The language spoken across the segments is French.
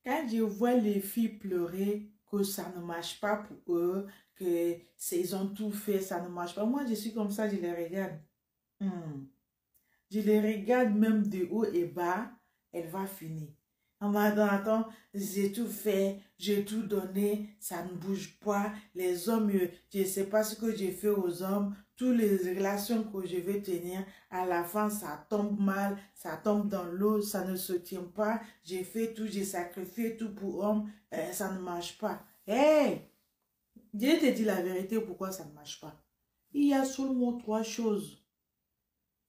Quand je vois les filles pleurer, que ça ne marche pas pour eux, que ils ont tout fait, ça ne marche pas. Moi, je suis comme ça, je les regarde. Je les regarde même de haut et bas, elle va finir. En attends, j'ai tout fait, j'ai tout donné, ça ne bouge pas. Les hommes, je ne sais pas ce que j'ai fait aux hommes. Toutes les relations que je vais tenir, à la fin, ça tombe mal, ça tombe dans l'eau, ça ne se tient pas. J'ai fait tout, j'ai sacrifié tout pour homme, ça ne marche pas. Hey! Je te dis la vérité, pourquoi ça ne marche pas. Il y a seulement 3 choses.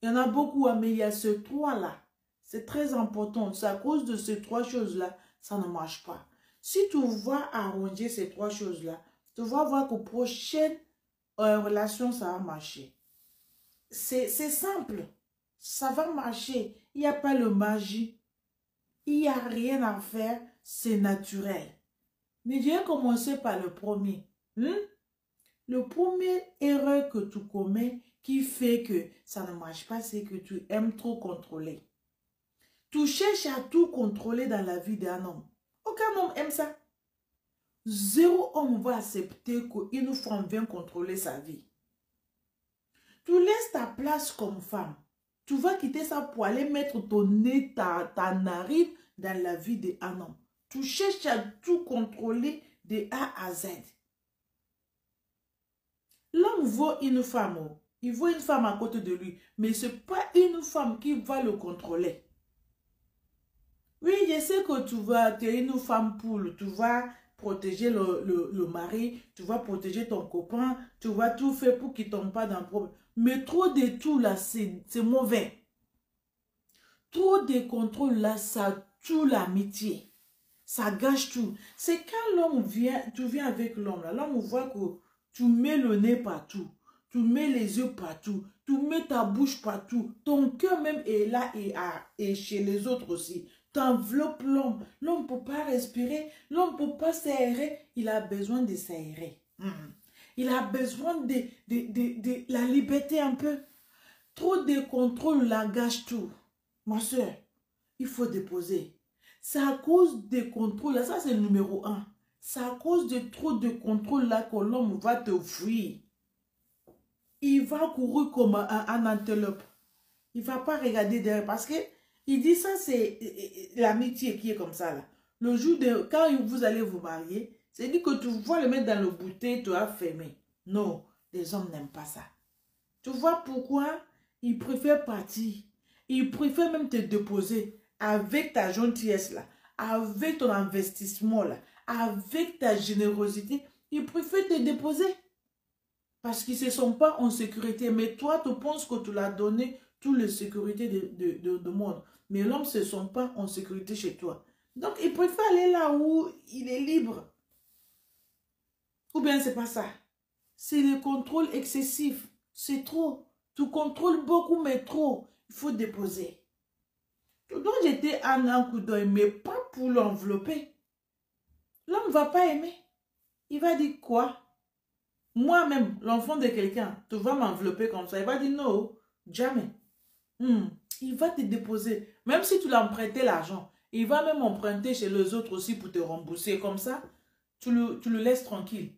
Il y en a beaucoup, mais il y a ces 3-là. C'est très important. C'est à cause de ces 3 choses-là, ça ne marche pas. Si tu vas arranger ces 3 choses-là, tu vas voir qu'aux prochaines relations, ça va marcher. C'est simple. Ça va marcher. Il n'y a pas de magie. Il n'y a rien à faire. C'est naturel. Mais je vais commencer par le premier. Le premier erreur que tu commets qui fait que ça ne marche pas, c'est que tu aimes trop contrôler. Tu cherches à tout contrôler dans la vie d'un homme. Aucun homme aime ça. 0 homme va accepter qu'une femme vienne contrôler sa vie. Tu laisses ta place comme femme. Tu vas quitter ça pour aller mettre ton nez, ta narine dans la vie d'un homme. Tu cherches à tout contrôler de A à Z. L'homme voit une femme, il voit une femme à côté de lui, mais ce n'est pas une femme qui va le contrôler. Oui, je sais que tu es une femme poule, tu vas protéger le mari, tu vas protéger ton copain, tu vas tout faire pour qu'il ne tombe pas dans le problème. Mais trop de tout là, c'est mauvais. Trop de contrôle là, ça tue l'amitié. Ça gâche tout. C'est quand l'homme vient, tu viens avec l'homme là, l'homme voit que tu mets le nez partout, tu mets les yeux partout, tu mets ta bouche partout, ton cœur même est là et chez les autres aussi. Tu enveloppes l'homme, l'homme ne peut pas respirer, l'homme ne peut pas s'aérer, il a besoin de s'aérer. Il a besoin de la liberté un peu. Trop de contrôle la gâche tout. Ma soeur, il faut déposer. C'est à cause des contrôles, ça c'est le numéro 1. C'est à cause de trop de contrôle là que l'homme va te fuir. Il va courir comme un antelope. Il ne va pas regarder derrière parce que il dit ça c'est l'amitié qui est comme ça là. Le jour de quand vous allez vous marier, c'est dit que tu vas le mettre dans le bouteille, tu as fermé. Non, les hommes n'aiment pas ça. Tu vois pourquoi ils préfèrent partir. Ils préfèrent même te déposer avec ta gentillesse là, avec ton investissement là, avec ta générosité. Ils préfèrent te déposer. Parce qu'ils ne se sont pas en sécurité. Mais toi, tu penses que tu l'as donné toutes les sécurités du monde. Mais l'homme ne se sent pas en sécurité chez toi. Donc, il préfère aller là où il est libre. Ou bien, ce n'est pas ça. C'est le contrôle excessif. C'est trop. Tu contrôles beaucoup, mais trop. Il faut déposer. Tu dois jeter un coup d'œil, mais pas pour l'envelopper. L'homme ne va pas aimer. Il va dire quoi? Moi-même, l'enfant de quelqu'un, tu vas m'envelopper comme ça. Il va dire non, jamais. Il va te déposer. Même si tu l'as emprunté l'argent, il va même emprunter chez les autres aussi pour te rembourser. Comme ça, tu le laisses tranquille.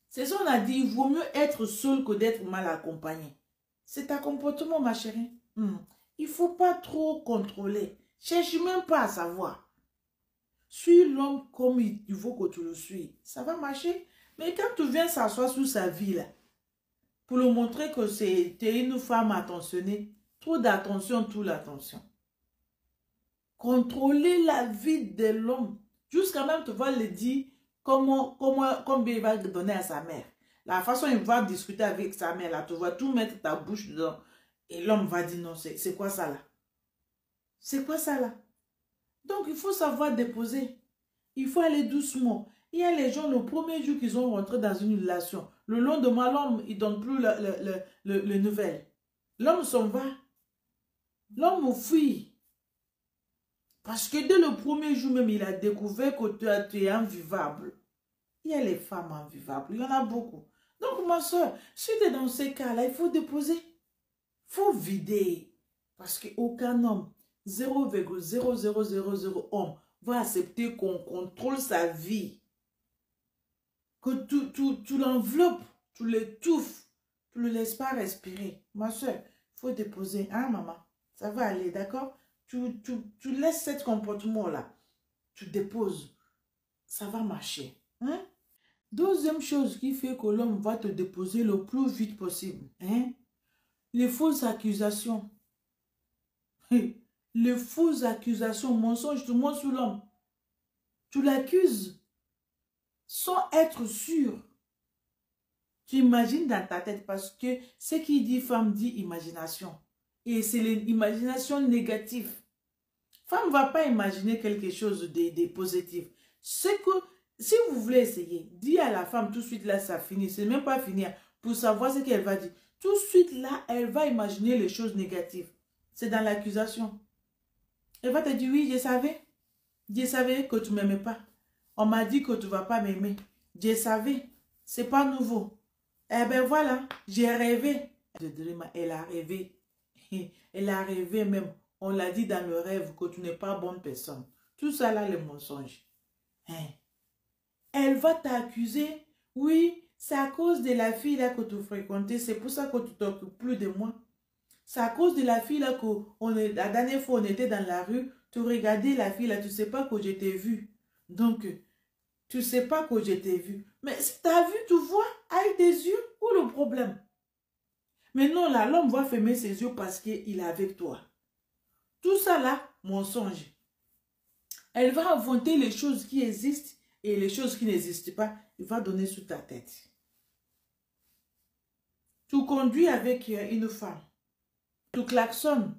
C'est ça qu'on a dit, il vaut mieux être seul que d'être mal accompagné. C'est ta comportement, ma chérie. Il ne faut pas trop contrôler. Cherche même pas à savoir. Suis l'homme comme il faut que tu le suis. Ça va marcher. Mais quand tu viens s'asseoir sous sa vie, là, pour lui montrer que tu es une femme attentionnée, trop d'attention, toute l'attention. Contrôler la vie de l'homme. Jusqu'à même, tu vas le dire combien il va donner à sa mère. La façon il va discuter avec sa mère, là, tu vas tout mettre ta bouche dedans. Et l'homme va dire non, c'est quoi ça là? C'est quoi ça là? Donc, il faut savoir déposer. Il faut aller doucement. Il y a les gens, le premier jour qu'ils ont rentré dans une relation, le lendemain, l'homme, il ne donne plus le nouvelle. L'homme s'en va. L'homme fuit. Parce que dès le premier jour même, il a découvert que tu es invivable. Il y a les femmes invivables. Il y en a beaucoup. Donc, ma soeur, si tu es dans ces cas-là, il faut déposer. Il faut vider. Parce qu'aucun homme, 0,0000 homme, va accepter qu'on contrôle sa vie. Que tu l'enveloppes, tu l'étouffes, tu ne le laisses pas respirer. Ma soeur, il faut déposer, hein maman? Ça va aller, d'accord? Tu laisses ce comportement-là. Tu déposes. Ça va marcher. Hein? Deuxième chose qui fait que l'homme va te déposer le plus vite possible. Hein? Les fausses accusations. Les fausses accusations, mensonges, tu montes sur l'homme. Tu l'accuses sans être sûr. Tu imagines dans ta tête parce que ce qui dit femme dit imagination. Et c'est l'imagination négative. Femme ne va pas imaginer quelque chose de positif. C'est que si vous voulez essayer, dis à la femme tout de suite là, ça finit. C'est même pas finir pour savoir ce qu'elle va dire. Tout de suite là, elle va imaginer les choses négatives. C'est dans l'accusation. Elle va te dire oui, je savais. Je savais que tu ne m'aimais pas. On m'a dit que tu ne vas pas m'aimer. Je savais. C'est pas nouveau. Eh ben voilà, j'ai rêvé. Elle a rêvé. Elle a rêvé même. On l'a dit dans le rêve que tu n'es pas bonne personne. Tout ça là, les mensonges. Hein? Elle va t'accuser. Oui, c'est à cause de la fille là que tu fréquentais. C'est pour ça que tu t'occupes plus de moi. C'est à cause de la fille là que la dernière fois on était dans la rue. Tu regardais la fille là, tu ne sais pas que je t'ai vu. Donc, tu ne sais pas que je t'ai vu. Mais si tu as vu, tu vois avec tes yeux, où le problème? Mais non, là, l'homme va fermer ses yeux parce qu'il est avec toi. Tout ça là, mensonge. Elle va inventer les choses qui existent et les choses qui n'existent pas. Il va donner sous ta tête. Tu conduis avec une femme. Tu klaxonnes.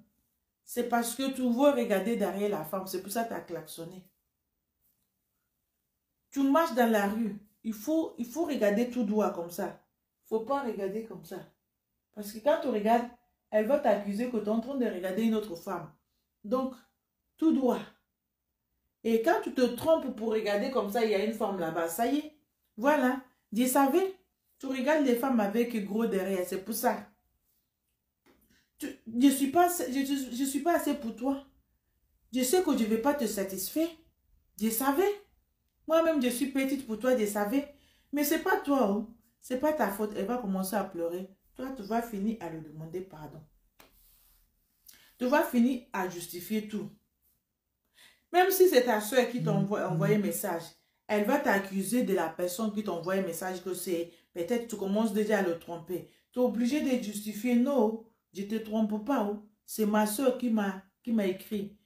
C'est parce que tu veux regarder derrière la femme. C'est pour ça que tu as klaxonné. Tu marches dans la rue. Il faut regarder tout droit comme ça. Il ne faut pas regarder comme ça. Parce que quand tu regardes, elle va t'accuser que tu es en train de regarder une autre femme. Donc, tout droit. Et quand tu te trompes pour regarder comme ça, il y a une femme là-bas. Ça y est. Voilà. Je savais. Tu regardes les femmes avec gros derrière. C'est pour ça. Je ne suis pas assez pour toi. Je sais que je ne vais pas te satisfaire. Je savais. Moi-même, je suis petite pour toi, je savais. Mais ce n'est pas toi. Oh. Ce n'est pas ta faute. Elle va commencer à pleurer. Toi, tu vas finir à lui demander pardon. Tu vas finir à justifier tout. Même si c'est ta soeur qui t'a envoyé un message, elle va t'accuser de la personne qui t'a envoyé un message que c'est... Peut-être tu commences déjà à le tromper. Tu es obligé de justifier. Non, je ne te trompe pas. Oh. C'est ma soeur qui m'a écrit.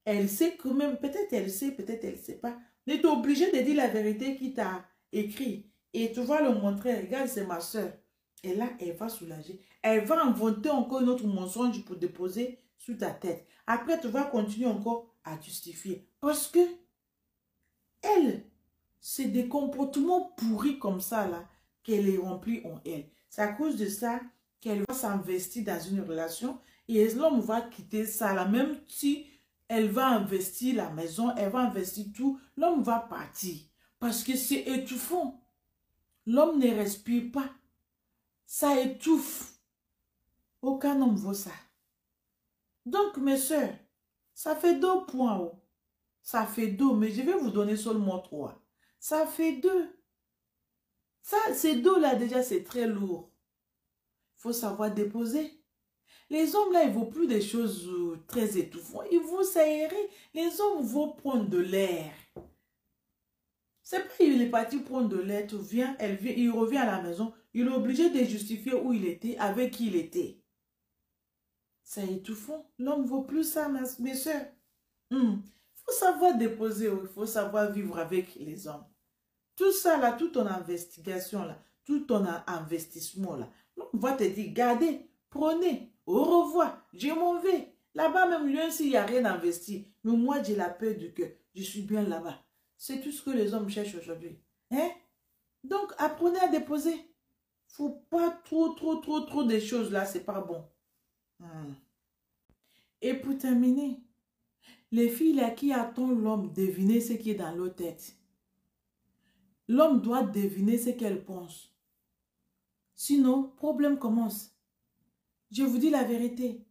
Elle sait quand même. Peut-être elle sait, peut-être elle ne sait pas. Mais tu es obligé de dire la vérité qui t'a écrit. Et tu vas le montrer. Regarde, c'est ma soeur. Et là, elle va soulager. Elle va inventer encore un autre mensonge pour déposer sous ta tête. Après, tu vas continuer encore à justifier. Parce que elle, c'est des comportements pourris comme ça, là, qu'elle est remplie en elle. C'est à cause de ça qu'elle va s'investir dans une relation. Et l'homme va quitter ça, là, même si elle va investir la maison, elle va investir tout, l'homme va partir. Parce que c'est étouffant. L'homme ne respire pas. Ça étouffe. Aucun homme vaut ça. Donc, mes soeurs, ça fait 2 points. Oh. Ça fait 2, mais je vais vous donner seulement 3. Ça fait 2. Ça, ces 2 là, déjà, c'est très lourd. Il faut savoir déposer. Les hommes, là, ils ne vont plus des choses très étouffantes. Ils vont s'aérer. Les hommes vont prendre de l'air. C'est pas qu'il est parti prendre de l'air. Il revient à la maison. Il est obligé de justifier où il était, avec qui il était. C'est étouffant. L'homme ne vaut plus ça, mes soeurs. Il faut savoir déposer. Il faut savoir vivre avec les hommes. Tout ça, là, toute ton investigation, là, tout ton investissement, là, l'homme va te dire, gardez, prenez, au revoir, je m'en vais. Là-bas, même lui, s'il n'y a rien investi, mais moi, j'ai la paix du cœur. Je suis bien là-bas. C'est tout ce que les hommes cherchent aujourd'hui. Hein? Donc, apprenez à déposer. Il ne faut pas trop de choses là, c'est pas bon. Et pour terminer, les filles là qui attendent l'homme deviner ce qui est dans leur tête. L'homme doit deviner ce qu'elle pense. Sinon, problème commence. Je vous dis la vérité.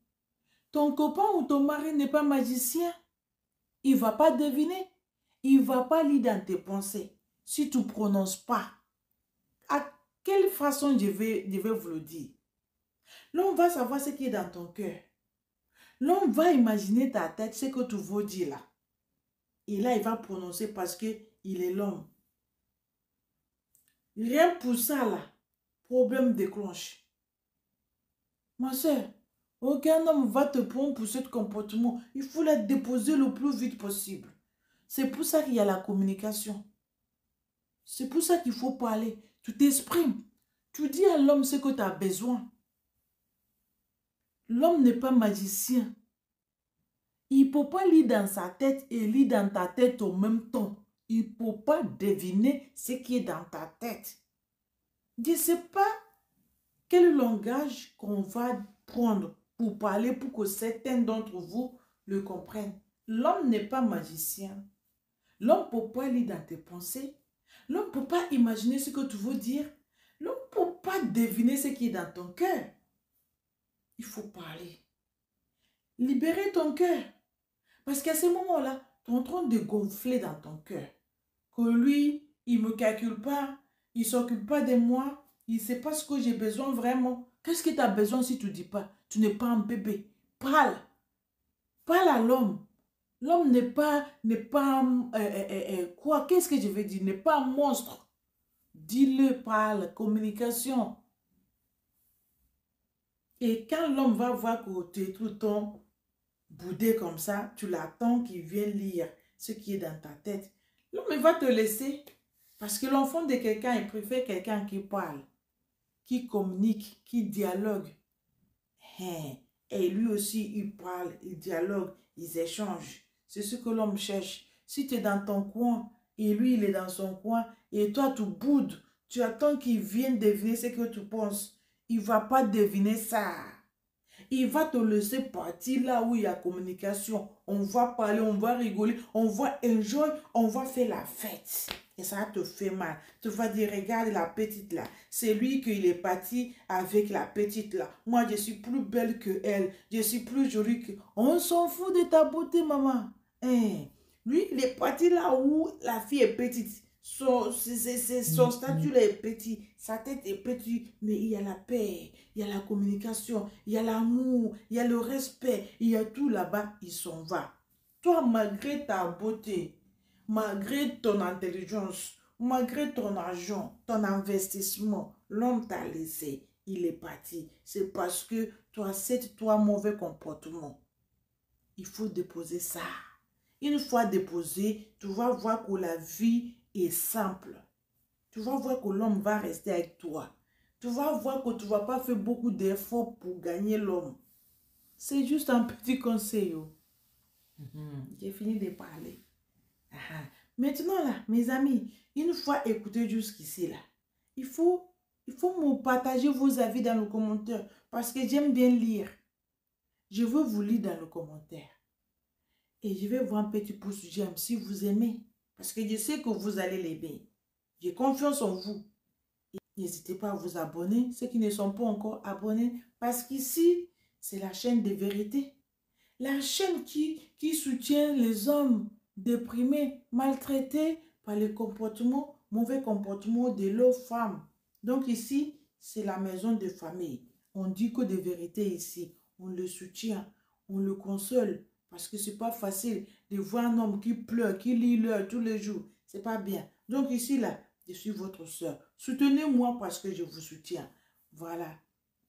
Ton copain ou ton mari n'est pas magicien. Il ne va pas deviner. Il ne va pas lire dans tes pensées si tu ne prononces pas. À quelle façon je vais vous le dire? L'homme va savoir ce qui est dans ton cœur. L'homme va imaginer ta tête, ce que tu veux dire là. Et là, il va prononcer parce qu'il est l'homme. Rien pour ça là, problème déclenche. Ma soeur, aucun homme va te prendre pour ce comportement. Il faut la déposer le plus vite possible. C'est pour ça qu'il y a la communication. C'est pour ça qu'il faut parler. Tu t'exprimes. Tu dis à l'homme ce que tu as besoin. L'homme n'est pas magicien. Il ne peut pas lire dans sa tête et lire dans ta tête au même temps. Il ne peut pas deviner ce qui est dans ta tête. Je ne sais pas quel langage qu'on va prendre pour parler pour que certains d'entre vous le comprennent. L'homme n'est pas magicien. L'homme ne peut pas lire dans tes pensées. L'homme ne peut pas imaginer ce que tu veux dire. L'homme ne peut pas deviner ce qui est dans ton cœur. Il faut parler. Libérer ton cœur. Parce qu'à ce moment-là, tu es en train de gonfler dans ton cœur. Que lui, il ne me calcule pas, il ne s'occupe pas de moi, il ne sait pas ce que j'ai besoin vraiment. Qu'est-ce que tu as besoin si tu ne dis pas? Tu n'es pas un bébé. Parle. Parle à l'homme. L'homme n'est pas quoi? Qu'est-ce que je veux dire? N'est pas un monstre. Dis-le, parle, communication. Et quand l'homme va voir que tu es tout le temps boudé comme ça, tu l'attends qu'il vienne lire ce qui est dans ta tête. L'homme va te laisser. Parce que l'enfant de quelqu'un, il préfère quelqu'un qui parle, qui communique, qui dialogue. Et lui aussi, il parle, il dialogue, ils échangent. C'est ce que l'homme cherche. Si tu es dans ton coin, et lui, il est dans son coin, et toi, tu boudes, tu attends qu'il vienne deviner ce que tu penses. Il ne va pas deviner ça. Il va te laisser partir là où il y a communication. On va parler, on va rigoler, on va enjoy, on va faire la fête. Et ça te fait mal. Tu vas dire, regarde la petite là. C'est lui qui est parti avec la petite là. Moi, je suis plus belle que elle. Je suis plus jolie que... On s'en fout de ta beauté, maman. Lui, il est parti là où la fille est petite. Son statut là est petit, sa tête est petite, mais il y a la paix, il y a la communication, il y a l'amour, il y a le respect, il y a tout là-bas, il s'en va. Toi, malgré ta beauté, malgré ton intelligence, malgré ton argent, ton investissement, l'homme t'a laissé, il est parti. C'est parce que tu acceptes toi mauvais comportement. Il faut déposer ça. Une fois déposé, tu vas voir que la vie est simple. Tu vas voir que l'homme va rester avec toi. Tu vas voir que tu ne vas pas faire beaucoup d'efforts pour gagner l'homme. C'est juste un petit conseil. J'ai fini de parler. Maintenant là, mes amis, une fois écouté jusqu'ici là, il faut me partager vos avis dans le commentaire parce que j'aime bien lire. Je veux vous lire dans le commentaire. Et je vais voir un petit pouce j'aime si vous aimez. Parce que je sais que vous allez l'aimer. J'ai confiance en vous. N'hésitez pas à vous abonner, ceux qui ne sont pas encore abonnés. Parce qu'ici, c'est la chaîne de vérité. La chaîne qui soutient les hommes déprimés, maltraités par les comportements, mauvais comportements de leurs femmes. Donc ici, c'est la maison de famille. On dit que de vérité ici. On le soutient, on le console. Parce que c'est pas facile de voir un homme qui pleure, qui lit l'heure tous les jours. C'est pas bien. Donc ici, là, je suis votre soeur. Soutenez-moi parce que je vous soutiens. Voilà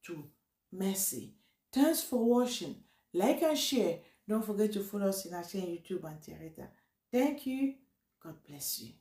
tout. Merci. Thanks for watching. Like and share. Don't forget to follow us in our channel YouTube and Tereta. Thank you. God bless you.